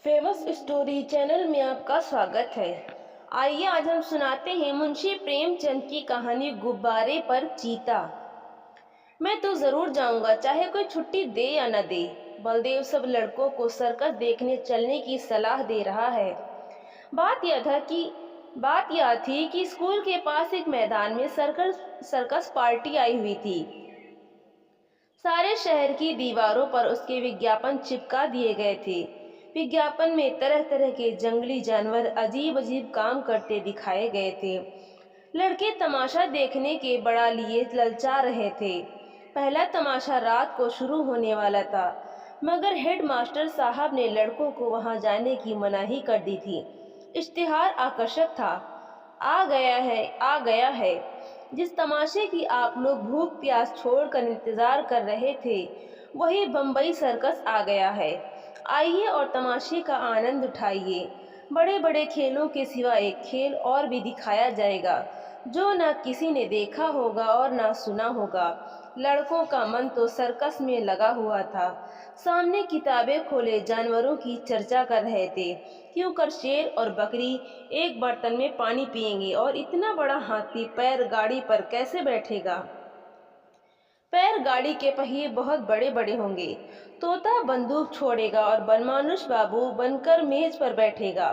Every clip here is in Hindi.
फेमस स्टोरी चैनल में आपका स्वागत है। आइए आज हम सुनाते हैं मुंशी प्रेमचंद की कहानी गुब्बारे पर चीता। मैं तो जरूर जाऊंगा, चाहे कोई छुट्टी दे या न दे। बलदेव सब लड़कों को सर्कस देखने चलने की सलाह दे रहा है। बात यह थी कि स्कूल के पास एक मैदान में सर्कस पार्टी आई हुई थी। सारे शहर की दीवारों पर उसके विज्ञापन चिपका दिए गए थे। विज्ञापन में तरह तरह के जंगली जानवर अजीब अजीब काम करते दिखाए गए थे। लड़के तमाशा देखने के बड़ा लिए ललचा रहे थे। पहला तमाशा रात को शुरू होने वाला था, मगर हेडमास्टर साहब ने लड़कों को वहां जाने की मनाही कर दी थी। इश्तिहार आकर्षक था। आ गया है। जिस तमाशे की आप लोग भूख प्यास छोड़कर इंतजार कर रहे थे, वही बम्बई सर्कस आ गया है। आइए और तमाशे का आनंद उठाइए। बड़े बड़े खेलों के सिवा एक खेल और भी दिखाया जाएगा, जो न किसी ने देखा होगा और न सुना होगा। लड़कों का मन तो सर्कस में लगा हुआ था। सामने किताबें खोले जानवरों की चर्चा कर रहे थे। क्यों कर शेर और बकरी एक बर्तन में पानी पिएंगे, और इतना बड़ा हाथी पैर गाड़ी पर कैसे बैठेगा। पैर गाड़ी के पहिए बहुत बड़े बड़े होंगे। तोता बंदूक छोड़ेगा और बनमानुष बाबू बनकर मेज पर बैठेगा।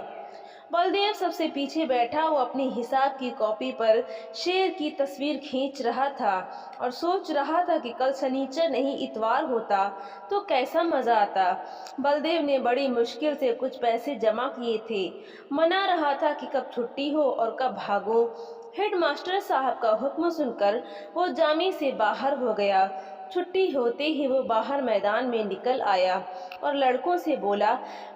बलदेव सबसे पीछे बैठा वो अपनी हिसाब की कॉपी पर शेर की तस्वीर खींच रहा था और सोच रहा था कि कल शनिचर नहीं इतवार होता तो कैसा मजा आता। बलदेव ने बड़ी मुश्किल से कुछ पैसे जमा किए थे। मना रहा था कि कब छुट्टी हो और कब भागो। हेडमास्टर साहब का हुक्म सुनकर वो जामी से बाहर हो गया। छुट्टी होते ही वो बाहर मैदान में निकल आया और लड़कों से बोला,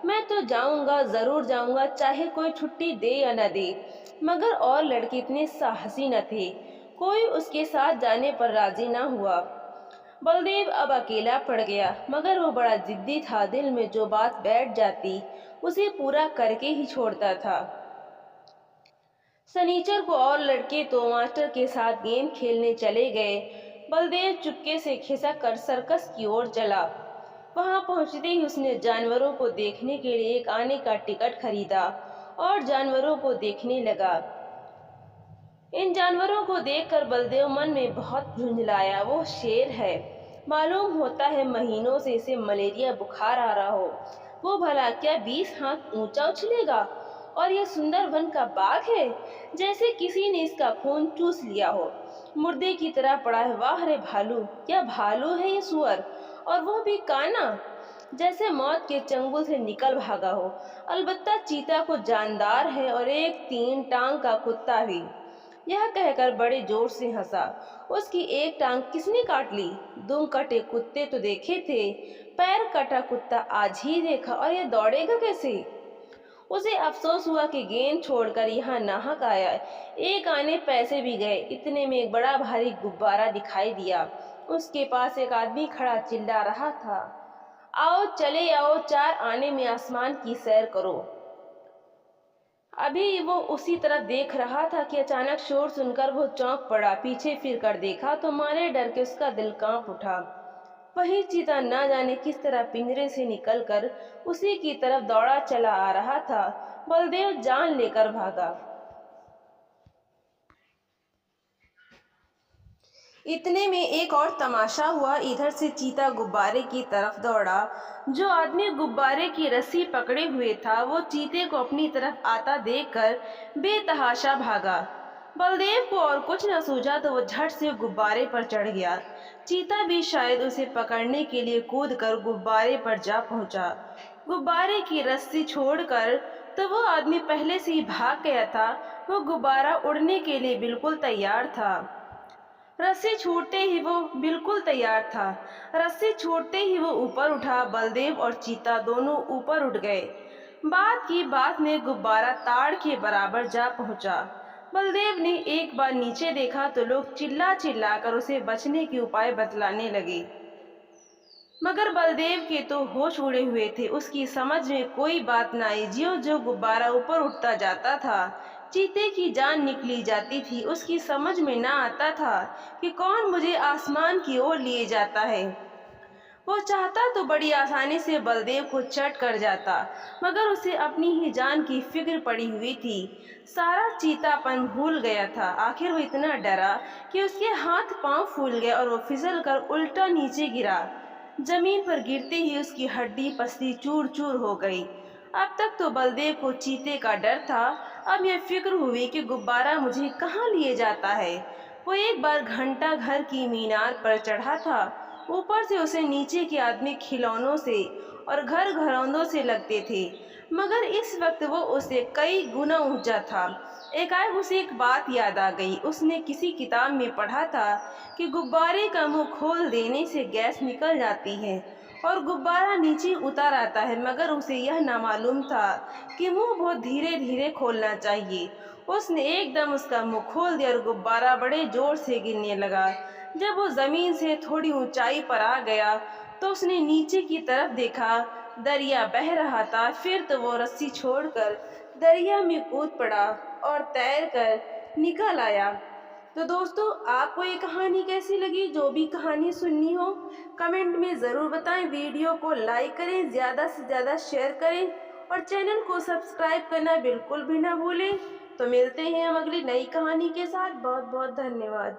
मैं तो जाऊंगा, जरूर जाऊंगा, चाहे कोई छुट्टी दे या न दे। मगर और लड़के इतने साहसी न थे। कोई उसके साथ जाने पर राजी न हुआ। बलदेव अब अकेला पड़ गया, मगर वो बड़ा जिद्दी था। दिल में जो बात बैठ जाती उसे पूरा करके ही छोड़ता था। शनिचर को और लड़के तो मास्टर के साथ गेम खेलने चले गए। बलदेव चुपके से खिसक कर सर्कस की ओर चला। वहां पहुंचते ही उसने जानवरों को देखने के लिए एक आने का टिकट खरीदा और जानवरों को देखने लगा। इन जानवरों को देखकर बलदेव मन में बहुत झुंझलाया। वो शेर है। मालूम होता है महीनों से इसे मलेरिया बुखार आ रहा हो। वो भला क्या 20 हाथ ऊंचा उछलेगा। और यह सुंदर वन का बाघ है, जैसे किसी ने इसका खून चूस लिया हो। मुर्दे की तरह पड़ा है। वाह रे भालू, क्या भालू है ये सुअर, और वो भी काना, जैसे मौत के चंगुल से निकल भागा हो। अलबत्ता चीता को जानदार है और एक 3 टांग का कुत्ता भी। यह कहकर बड़े जोर से हंसा। उसकी एक टांग किसने काट ली? दुम कटे कुत्ते तो देखे थे, पैर कटा कुत्ता आज ही देखा। और यह दौड़ेगा कैसे? उसे अफसोस हुआ कि गेंद छोड़कर यहाँ नाहक आया। एक आने पैसे भी गए। इतने में एक बड़ा भारी गुब्बारा दिखाई दिया। उसके पास एक आदमी खड़ा चिल्ला रहा था, आओ चले आओ, 4 आने में आसमान की सैर करो। अभी वो उसी तरफ देख रहा था कि अचानक शोर सुनकर वो चौंक पड़ा। पीछे फिर कर देखा तो मारे डर के उसका दिल कांप उठा। वही चीता न जाने किस तरह पिंजरे से निकलकर उसी की तरफ दौड़ा चला आ रहा था। बलदेव जान लेकर भागा। इतने में एक और तमाशा हुआ। इधर से चीता गुब्बारे की तरफ दौड़ा। जो आदमी गुब्बारे की रस्सी पकड़े हुए था, वो चीते को अपनी तरफ आता देखकर बेतहाशा भागा। बलदेव को और कुछ न सूझा तो वो झट से गुब्बारे पर चढ़ गया। चीता भी शायद उसे पकड़ने के लिए कूदकर गुब्बारे पर जा पहुंचा। गुब्बारे की रस्सी छोड़कर तो वो आदमी पहले से ही भाग गया था। वो गुब्बारा उड़ने के लिए बिल्कुल तैयार था। रस्सी छूटते ही वो बिल्कुल तैयार था। रस्सी छूटते ही वो ऊपर उठा। बलदेव और चीता दोनों ऊपर उठ गए। बात की बात में गुब्बारा ताड़ के बराबर जा पहुंचा। बलदेव ने एक बार नीचे देखा तो लोग चिल्ला चिल्ला कर उसे बचने के उपाय बतलाने लगे, मगर बलदेव के तो होश उड़े हुए थे। उसकी समझ में कोई बात न आई। ज्यों ज्यों गुब्बारा ऊपर उठता जाता था, चीते की जान निकली जाती थी। उसकी समझ में न आता था कि कौन मुझे आसमान की ओर लिए जाता है। वो चाहता तो बड़ी आसानी से बलदेव को चट कर जाता, मगर उसे अपनी ही जान की फिक्र पड़ी हुई थी। सारा चीतापन भूल गया था। आखिर वो इतना डरा कि उसके हाथ पांव फूल गए और वो फिसल कर उल्टा नीचे गिरा। जमीन पर गिरते ही उसकी हड्डी पसली चूर चूर हो गई। अब तक तो बलदेव को चीते का डर था, अब यह फिक्र हुई कि गुब्बारा मुझे कहाँ लिए जाता है। वो एक बार घंटा घर की मीनार पर चढ़ा था। ऊपर से उसे नीचे के आदमी खिलौनों से और घर घरौंदों से लगते थे, मगर इस वक्त वो उसे कई गुना ऊंचा था। एकाएक उसे एक बात याद आ गई। उसने किसी किताब में पढ़ा था कि गुब्बारे का मुंह खोल देने से गैस निकल जाती है और गुब्बारा नीचे उतर आता है, मगर उसे यह ना मालूम था कि मुंह बहुत धीरे धीरे खोलना चाहिए। उसने एकदम उसका मुंह खोल दिया और गुब्बारा बड़े जोर से गिरने लगा। जब वो जमीन से थोड़ी ऊंचाई पर आ गया तो उसने नीचे की तरफ देखा। दरिया बह रहा था। फिर तो वो रस्सी छोड़कर दरिया में कूद पड़ा और तैरकर निकल आया। तो दोस्तों, आपको ये कहानी कैसी लगी? जो भी कहानी सुननी हो कमेंट में ज़रूर बताएं। वीडियो को लाइक करें, ज़्यादा से ज़्यादा शेयर करें और चैनल को सब्सक्राइब करना बिल्कुल भी ना भूलें। तो मिलते हैं हम अगली नई कहानी के साथ। बहुत बहुत धन्यवाद।